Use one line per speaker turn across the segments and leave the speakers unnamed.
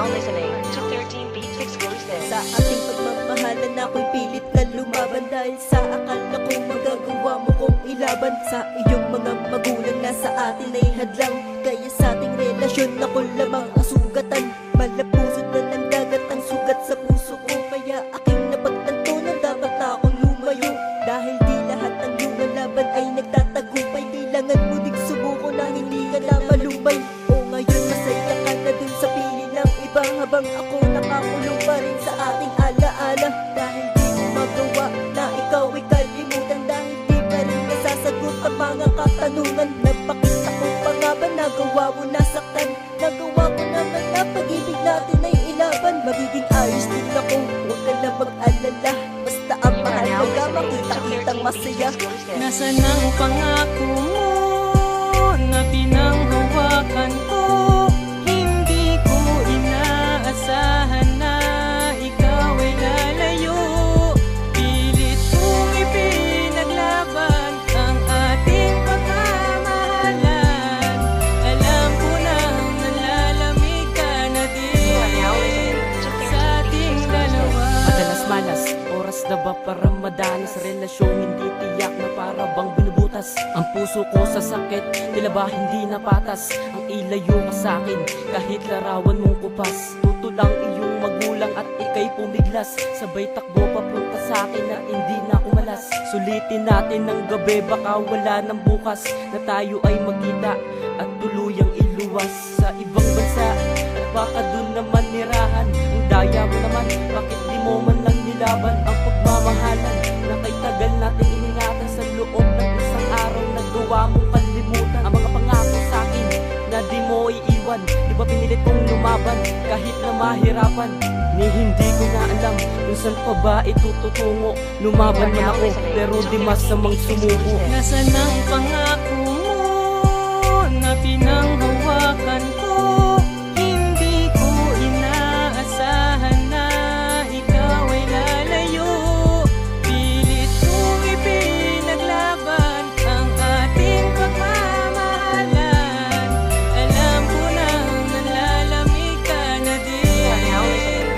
now listening to 13 Beats Exclusive.
Sa ating pagmamahalan ako'y pilit na lumaban, dahil sa akala ko magagawa mo kong ilaban. Sa iyong mga magulang na sa atin ay hadlang, kaya sa ating relasyon ako lamang ang sugatan. Malapusot na ng dagat ang sugat sa puso ko, kaya aking napagtanto na dapat na akong lumayo. Dahil di lahat ng lumalaban ay nagtatagumpay, kailangan mo ding subuko na hindi ka na malumbay. O ngayon masaya ka na dun sa pili ng iba, habang ako nakakulong pa rin sa ating alaala. Dahil di mo magawa na ikaw ay kalimutan, dahil di pa rin nasasagot ang mga katanungan. Nagpakita ko pa nga ba nagawa mo nasaktan? Nagawa ko naman na pag-ibig natin ay ilaban. Magiging ayos din ako, huwag ka na mag-alala. Basta ang mahal ka, makita-kitang masaya.
Nasaan ang pangako mo na pinanghawakan ko? Hindi ko inaasahan na ikaw ay lalayo. Pilit kong ipinaglaban ang ating pagmamahalan. Alam ko nang nalalamig ka na din sa ating dalawa.
Madalas malas, oras na ba para madanas? Relasyong hindi tiyak na para bang binubutas. Ang puso ko sa sakit, tila ba hindi napatas? Ang ilayo ka sa'kin, kahit larawan mong kupas. Tutulang iyong magulang at ika'y pumiglas, sabay takbo papunta sa'kin na hindi na ako malas. Sulitin natin ng gabi, baka wala ng bukas, na tayo ay magkita at tuluyang iluwas sa ibang bansa. At baka dun naman nirahan, ang daya mo naman, bakit di mo man lang nilaban ang pagmamahalan na kay tagal natin iningatan? Sa loob ng isang araw nagawa mong kalimutan ang mga pangako sa'kin na di mo iiwan. Di ba pinilit kong lumaban kahit na mahirapan? Ni hindi ko na alam kung saan pa ba itututungo. Lumaban man ako pero di masamang sumuko.
Nasaan ang pangako mo na pinanghawakan ko? Hindi ko inaasahan na ikaw ay lalayo. Pilit kong ipinaglaban ang ating pagmamahalan. Alam ko nang nalalamig ka na din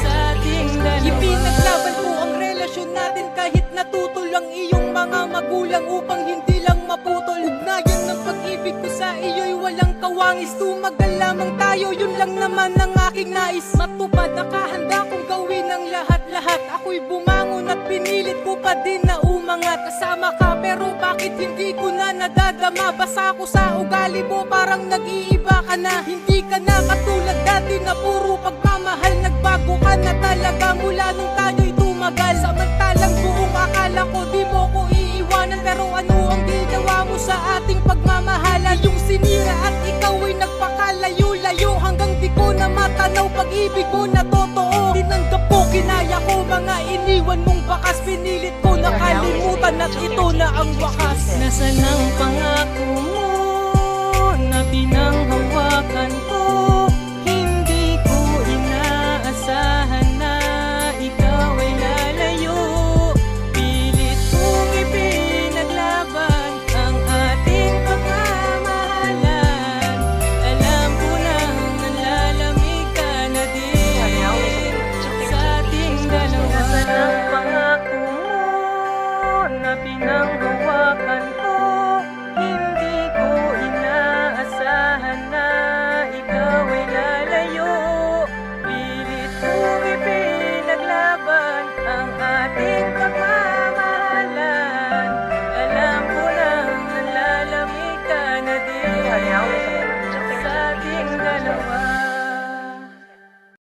sa ating dalawa.
Ipinaglaban ko ang relasyon natin kahit natutol ang iyong mga magulang, upang hindi lang maputol. Ugnayan ng pag-ibig ko sa iyo'y walang kawangis. Tumagal lamang tayo, yun lang naman ang aking nais. Matupad, nakahanda kong gawin ang lahat-lahat. Ako'y bumangon at pinilit ko pa din na umangat. Kasama ka pero bakit hindi ko na nadadama? Basa ko sa ugali mo, parang nag-iiba ka na. Hindi ka na katulad dati na puro pagmamahal. Nagbago ka na talaga mula nung tayo'y tumagal. Samantalang buong akala ko di mo ko iiwanan, pero ano ang ginawa mo sa ating pagmamahalan? Yung sinira at ikaw ay nagpakalayo-layo, hanggang di ko na matanaw pag-ibig mo na totoo. Tinanggap ko, kinaya ko mga iniwan mong bakas. Pinilit ko na kalimutan at ito na ang wakas.
Nasaan ang pangako mo na pinanghawakan ko?